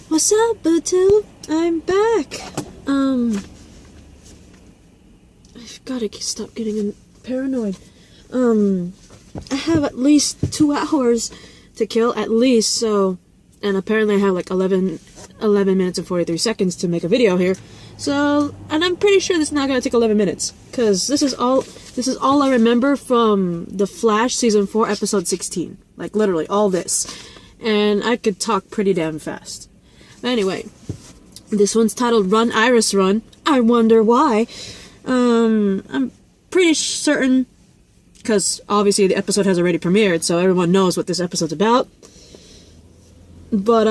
What's up, Boo? I'm back. I've gotta stop getting paranoid. I have at least 2 hours to kill, at least, so, and apparently I have like 11 minutes and 43 seconds to make a video here, so, and I'm pretty sure this is not gonna take 11 minutes, because this is all I remember from The Flash Season 4, Episode 16, like, literally, all this, and I could talk pretty damn fast. Anyway, this one's titled Run, Iris, Run. I wonder why. I'm pretty certain, because obviously the episode has already premiered, so everyone knows what this episode's about. But,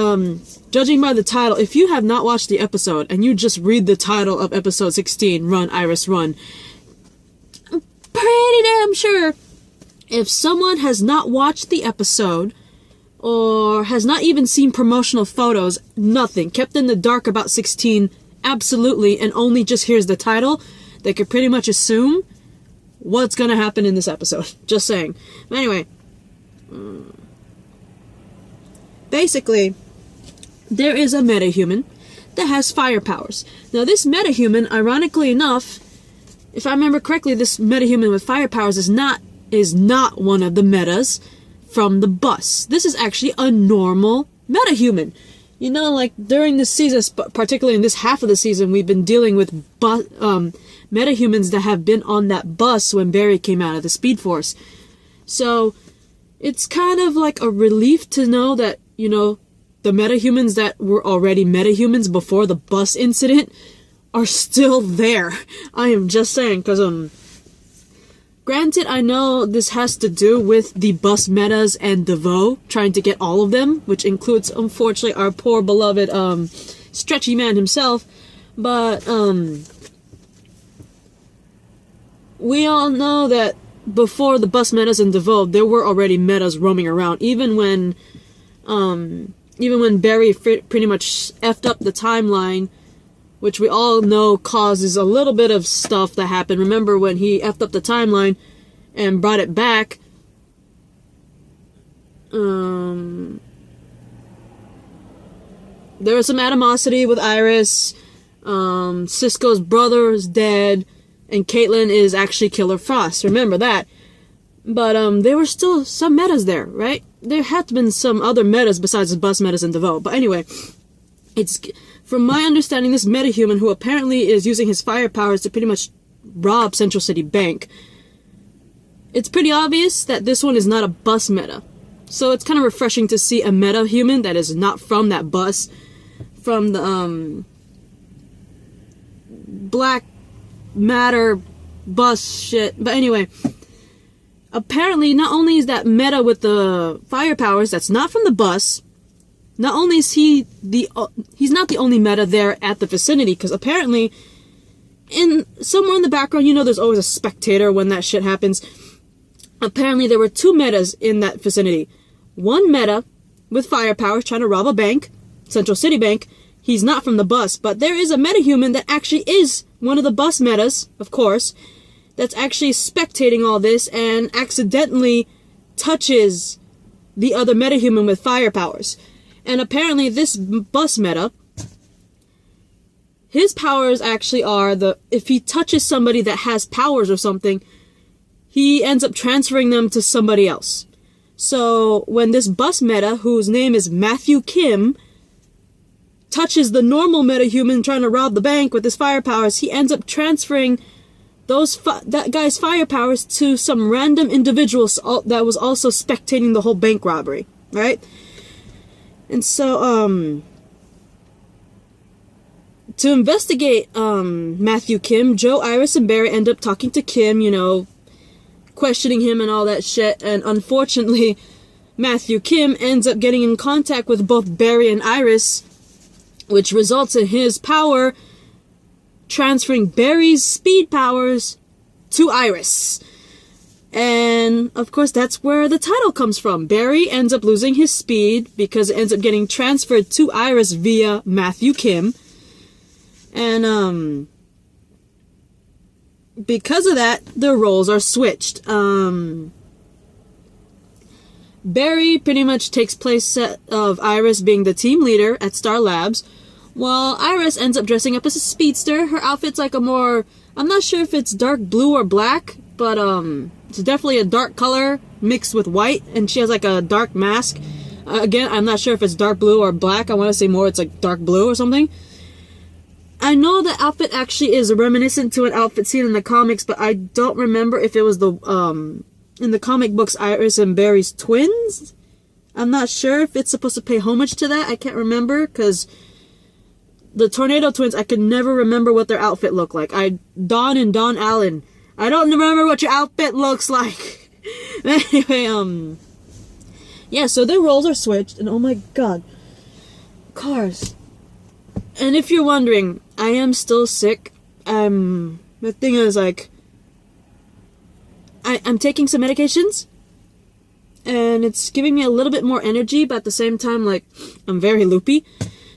judging by the title, if you have not watched the episode, and you just read the title of episode 16, Run, Iris, Run, I'm pretty damn sure if someone has not watched the episode, or has not even seen promotional photos, nothing, kept in the dark about 16, absolutely, and only just hears the title, they could pretty much assume what's gonna happen in this episode. Just saying. But anyway, basically, there is a metahuman that has fire powers. Now, this metahuman, ironically enough, if I remember correctly, this metahuman with fire powers is not one of the metas from the bus. This is actually a normal metahuman. You know, like, during this season, particularly in this half of the season, we've been dealing with metahumans that have been on that bus when Barry came out of the Speed Force. So, it's kind of like a relief to know that, you know, the metahumans that were already metahumans before the bus incident are still there. I am just saying, because, granted, I know this has to do with the bus metas and DeVoe trying to get all of them, which includes, unfortunately, our poor beloved, Stretchy Man himself, but, we all know that before the bus metas and DeVoe, there were already metas roaming around, even when Barry pretty much effed up the timeline, which we all know causes a little bit of stuff that happened. Remember when he effed up the timeline and brought it back? There was some animosity with Iris. Cisco's brother is dead, and Caitlin is actually Killer Frost. Remember that. But there were still some metas there, right? There had been some other metas besides the bus metas and DeVoe. But anyway, it's, from my understanding, this metahuman who apparently is using his fire powers to pretty much rob Central City Bank. It's pretty obvious that this one is not a bus meta. So it's kind of refreshing to see a metahuman that is not from that bus, from the Black Matter bus shit. But anyway, apparently not only is that meta with the fire powers that's not from the bus, not only is he's not the only meta there at the vicinity, because apparently somewhere in the background, you know, there's always a spectator when that shit happens. Apparently there were 2 metas in that vicinity. One meta with fire powers trying to rob a bank, Central City Bank. He's not from the bus, but there is a metahuman that actually is one of the bus metas, of course, that's actually spectating all this and accidentally touches the other metahuman with fire powers. And apparently this bus meta, his powers actually are if he touches somebody that has powers or something, he ends up transferring them to somebody else. So when this bus meta, whose name is Matthew Kim, touches the normal metahuman trying to rob the bank with his fire powers, he ends up transferring that guy's fire powers to some random individual that was also spectating the whole bank robbery, right? And so, to investigate, Matthew Kim, Joe, Iris, and Barry end up talking to Kim, you know, questioning him and all that shit, and unfortunately, Matthew Kim ends up getting in contact with both Barry and Iris, which results in his power transferring Barry's speed powers to Iris. And, of course, that's where the title comes from. Barry ends up losing his speed because it ends up getting transferred to Iris via Matthew Kim. And, because of that, the roles are switched. Barry pretty much takes place of Iris being the team leader at Star Labs, while Iris ends up dressing up as a speedster. Her outfit's like a more, I'm not sure if it's dark blue or black, but it's definitely a dark color mixed with white, and she has like a dark mask. Again, I'm not sure if it's dark blue or black. I want to say more it's like dark blue or something. I know the outfit actually is reminiscent to an outfit seen in the comics, but I don't remember if it was the in the comic books Iris and Barry's twins. I'm not sure if it's supposed to pay homage to that. I can't remember, because the Tornado Twins, I could never remember what their outfit looked like. Dawn and Dawn Allen, I don't remember what your outfit looks like. Anyway, yeah, so their roles are switched, and oh my god, cars. And if you're wondering, I am still sick. The thing is, like, I'm taking some medications, and it's giving me a little bit more energy, but at the same time, like, I'm very loopy.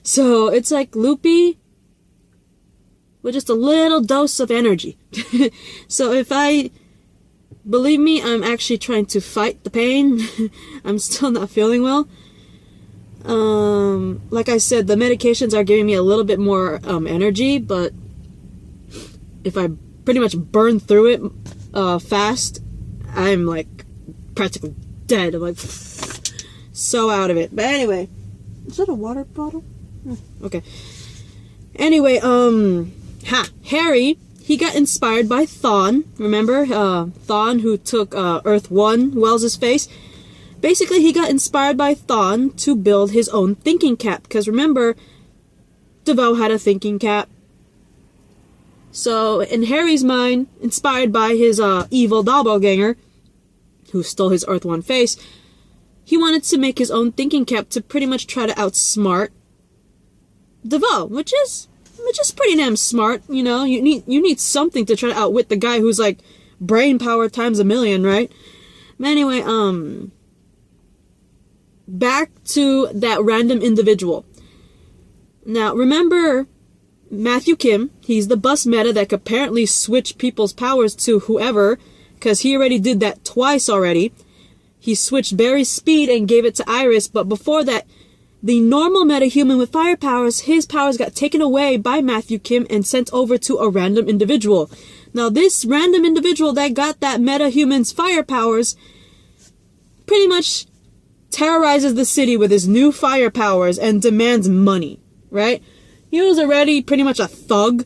So it's like loopy with just a little dose of energy. So believe me, I'm actually trying to fight the pain. I'm still not feeling well. Like I said, the medications are giving me a little bit more energy, but if I pretty much burn through it fast, I'm like practically dead. I'm like so out of it. But anyway, is that a water bottle? Okay. Anyway, Harry, he got inspired by Thawne. Remember, Thawne, who took Earth 1, Wells' face? Basically, he got inspired by Thawne to build his own thinking cap. Because remember, DeVoe had a thinking cap. So, in Harry's mind, inspired by his evil doppelganger, who stole his Earth 1 face, he wanted to make his own thinking cap to pretty much try to outsmart DeVoe, which is pretty damn smart. You know, you need something to try to outwit the guy who's like brain power times 1,000,000, right? But anyway, back to that random individual. Now, remember Matthew Kim? He's the bus meta that could apparently switch people's powers to whoever, because he already did that twice already. He switched Barry's speed and gave it to Iris, but before that, the normal metahuman with fire powers, his powers got taken away by Matthew Kim and sent over to a random individual. Now, this random individual that got that metahuman's fire powers pretty much terrorizes the city with his new fire powers and demands money, right? He was already pretty much a thug.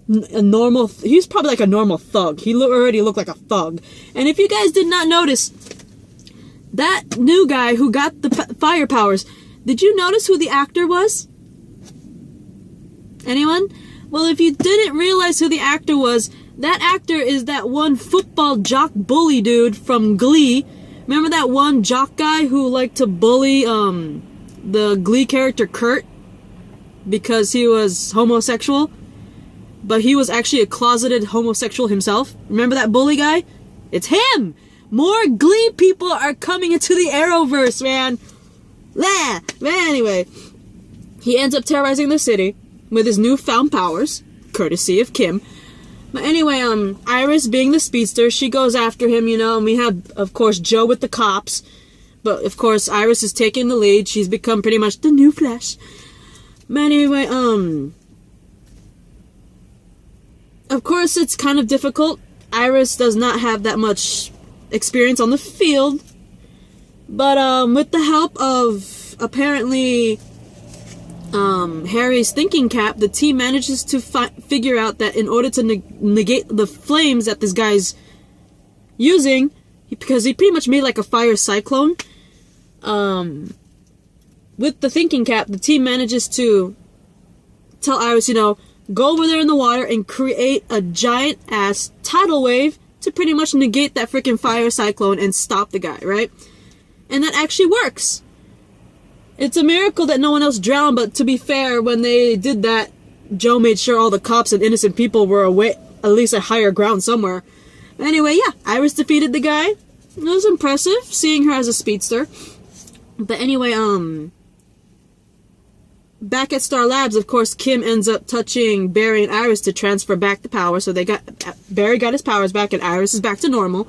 He's probably like a normal thug. He already looked like a thug. And if you guys did not notice, that new guy who got the fire powers, did you notice who the actor was? Anyone? Well, if you didn't realize who the actor was, that actor is that one football jock bully dude from Glee. Remember that one jock guy who liked to bully the Glee character Kurt because he was homosexual? But he was actually a closeted homosexual himself. Remember that bully guy? It's him! More Glee people are coming into the Arrowverse, man! But anyway, he ends up terrorizing the city with his newfound powers, courtesy of Kim. But anyway, Iris, being the speedster, she goes after him, you know, and we have, of course, Joe with the cops. But, of course, Iris is taking the lead. She's become pretty much the new Flash. But anyway, of course, it's kind of difficult. Iris does not have that much experience on the field. But, with the help of, apparently, Harry's thinking cap, the team manages to figure out that in order to negate the flames that this guy's using, because he pretty much made like a fire cyclone, with the thinking cap, the team manages to tell Iris, you know, go over there in the water and create a giant-ass tidal wave to pretty much negate that freaking fire cyclone and stop the guy, right? And that actually works. It's a miracle that no one else drowned, but to be fair, when they did that, Joe made sure all the cops and innocent people were away, at least at higher ground somewhere. Anyway, yeah, Iris defeated the guy. It was impressive, seeing her as a speedster. But anyway, back at Star Labs, of course, Kim ends up touching Barry and Iris to transfer back the power, so Barry got his powers back and Iris is back to normal.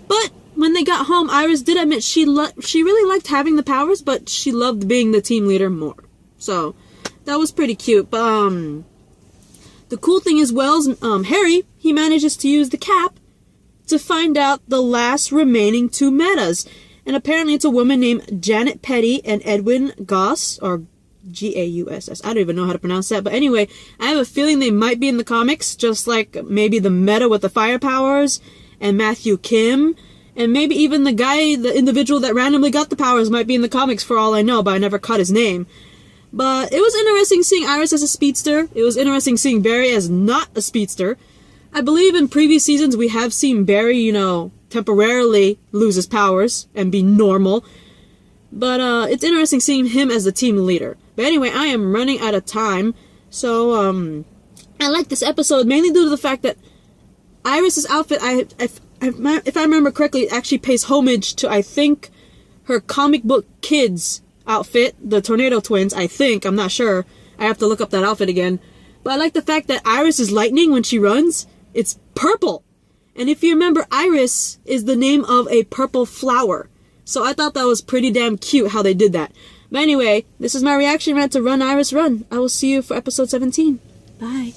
But when they got home, Iris did admit she really liked having the powers, but she loved being the team leader more. So that was pretty cute. But the cool thing is, Harry, he manages to use the cap to find out the last remaining 2 metas. And apparently it's a woman named Janet Petty and Edwin Goss, or Gauss. I don't even know how to pronounce that. But anyway, I have a feeling they might be in the comics, just like maybe the meta with the fire powers and Matthew Kim. And maybe even the individual that randomly got the powers might be in the comics for all I know, but I never caught his name. But it was interesting seeing Iris as a speedster. It was interesting seeing Barry as not a speedster. I believe in previous seasons we have seen Barry, temporarily lose his powers and be normal. But it's interesting seeing him as the team leader. But anyway, I am running out of time. So I like this episode mainly due to the fact that Iris's outfit, if I remember correctly, it actually pays homage to, I think, her comic book kids outfit, the Tornado Twins, I think. I'm not sure. I have to look up that outfit again. But I like the fact that Iris is lightning when she runs. It's purple. And if you remember, Iris is the name of a purple flower. So I thought that was pretty damn cute how they did that. But anyway, this is my reaction rant to Run, Iris, Run. I will see you for episode 17. Bye.